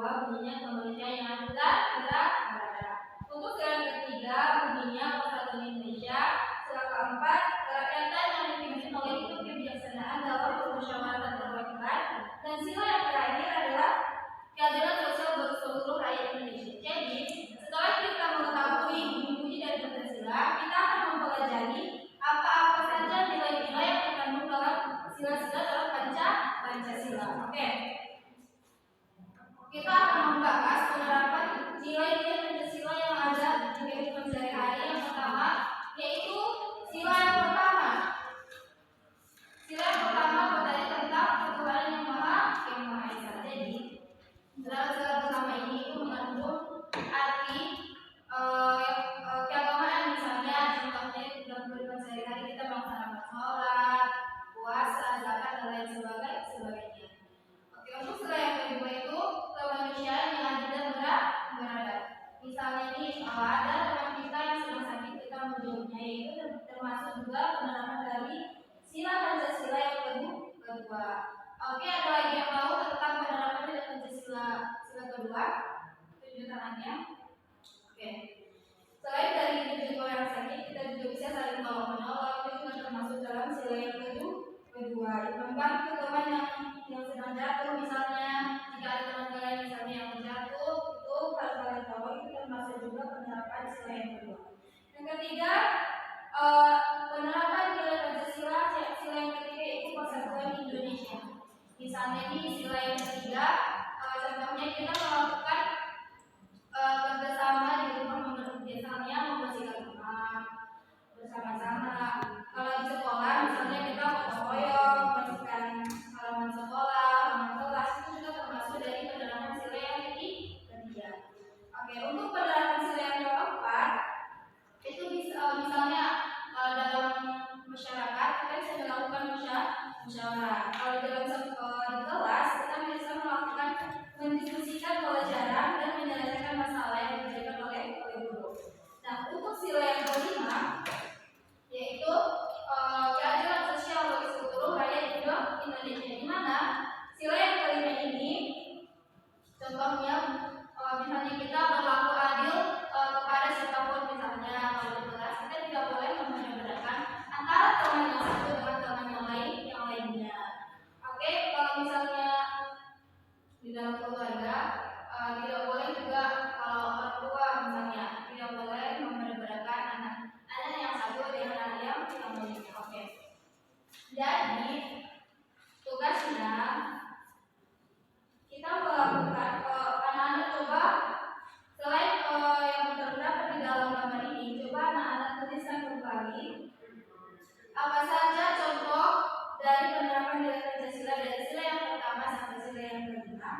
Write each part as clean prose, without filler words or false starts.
kedua bunyinya kemanusiaan yang adil, beradab. Untuk sila yang ketiga bunyinya Persatuan Indonesia. Sila keempat kerakyatan yang dipimpin oleh kebijaksanaan dalam permusyawaratan perwakilan. Dan sila yang terakhir adalah keadilan sosial bagi seluruh rakyat Indonesia. Jadi setelah kita mengetahui bunyi-bunyi dari Pancasila, kita akan mempelajari apa-apa saja nilai-nilai yang terkandung dalam sila-sila dalam Pancasila. Oke. Kita akan membahas penerapan nilai-nilai Pancasila yang ada di kehidupan sehari-hari. Yang pertama yaitu sila yang pertama. Sila yang pertama bertanya tentang ketuhanan yang Maha Esa. Jadi dalam sila pertama ini itu mengandung arti keagamaan, misalnya contohnya dalam kehidupan sehari-hari kita melaksanakan sholat, puasa, zakat dan lain sebagainya. Oke, untuk sila yang kedua itu kemanusiaan yang adil dan beradab. Misalnya ini ada teman kita yang sedang sakit, kita menjenguknya, itu termasuk juga penerapan dari sila Pancasila yang kedua. Oke, ada lagi yang tahu tentang penerapan dari Pancasila kedua? Tunjuk tangannya. Oke. Selain dari menjadi orang sakit, kita juga bisa saling tolong-menolong. Itu juga termasuk dalam sila yang kedua. Membantu teman yang sedang jatuh, misalnya jika ada teman kalian misalnya yang terjatuh, itu harus saling tolong. Itu termasuk juga penerapan sila yang kedua. Yang ketiga, penerapan nilai Pancasila. Sila yang ketiga itu Persatuan Indonesia. Misalnya ini sila yang ketiga, contohnya kita melakukan kerjasama di rumah, misalnya membersihkan rumah bersama-sama. Kalau di sekolah misalnya kita gotong royong membersihkan halaman sekolah, halaman kelas, itu juga termasuk dari penerapan sila yang ketiga. Oke, untuk penerapan sila yang keempat itu misalnya dalam masyarakat kita bisa melakukan musyawarah. Kalau dalam di kelas kita bisa melakukan mendiskusikan pelajaran dan menyelesaikan masalah yang diberikan oleh guru. Nah, untuk sila yang kelima yaitu keadilan sosial bagi seluruh rakyat Indonesia. Di mana sila yang kelima ini contohnya misalnya kita berlaku adil kepada siapapun, misalnya kalau di kelas kita tidak boleh membedakan antara teman yang satu dengan teman yang lainnya. Oke, kalau misalnya di dalam keluarga tidak boleh juga kalau orang tua misalnya tidak boleh membedakan anak yang satu dengan anak yang lainnya. Oke. Jadi tugasnya kita melakukan anak-anak coba selain yang terdapat di dalam gambar ini, coba anak-anak tuliskan kembali apa saja contoh dari penerapan nilai Pancasila dari sila yang pertama sampai sila yang kelima.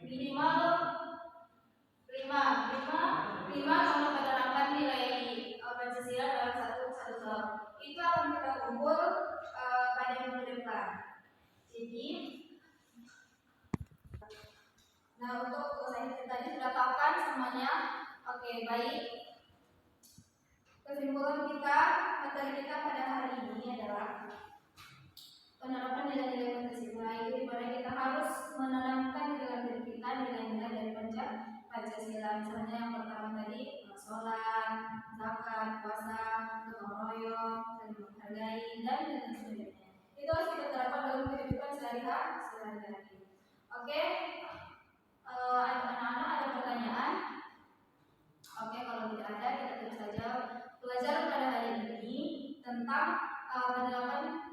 Minimal 5 contoh penerapan nilai Pancasila dalam satu sila. Itu akan kita kumpul pada minggu depan. Jadi, nah untuk saya tadi sudah tahu kan semuanya. Oke, baik. Kesimpulan kita, materi kita pada hari ini adalah penerapan nilai-nilai Pancasila. Itu dimana kita harus menanamkan di dalam diri kita nilai-nilai dari Pancasila. Misalnya yang pertama tadi sholat, zakat, puasa, gotong royong, saling menghargai dan sebagainya. Itu harus kita terapkan dalam kehidupan sehari-hari. Oke, anak-anak ada pertanyaan? Oke, kalau tidak ada kita terus saja belajar pada hari ini tentang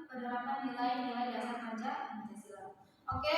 penerapan nilai-nilai dasar Pancasila. Oke.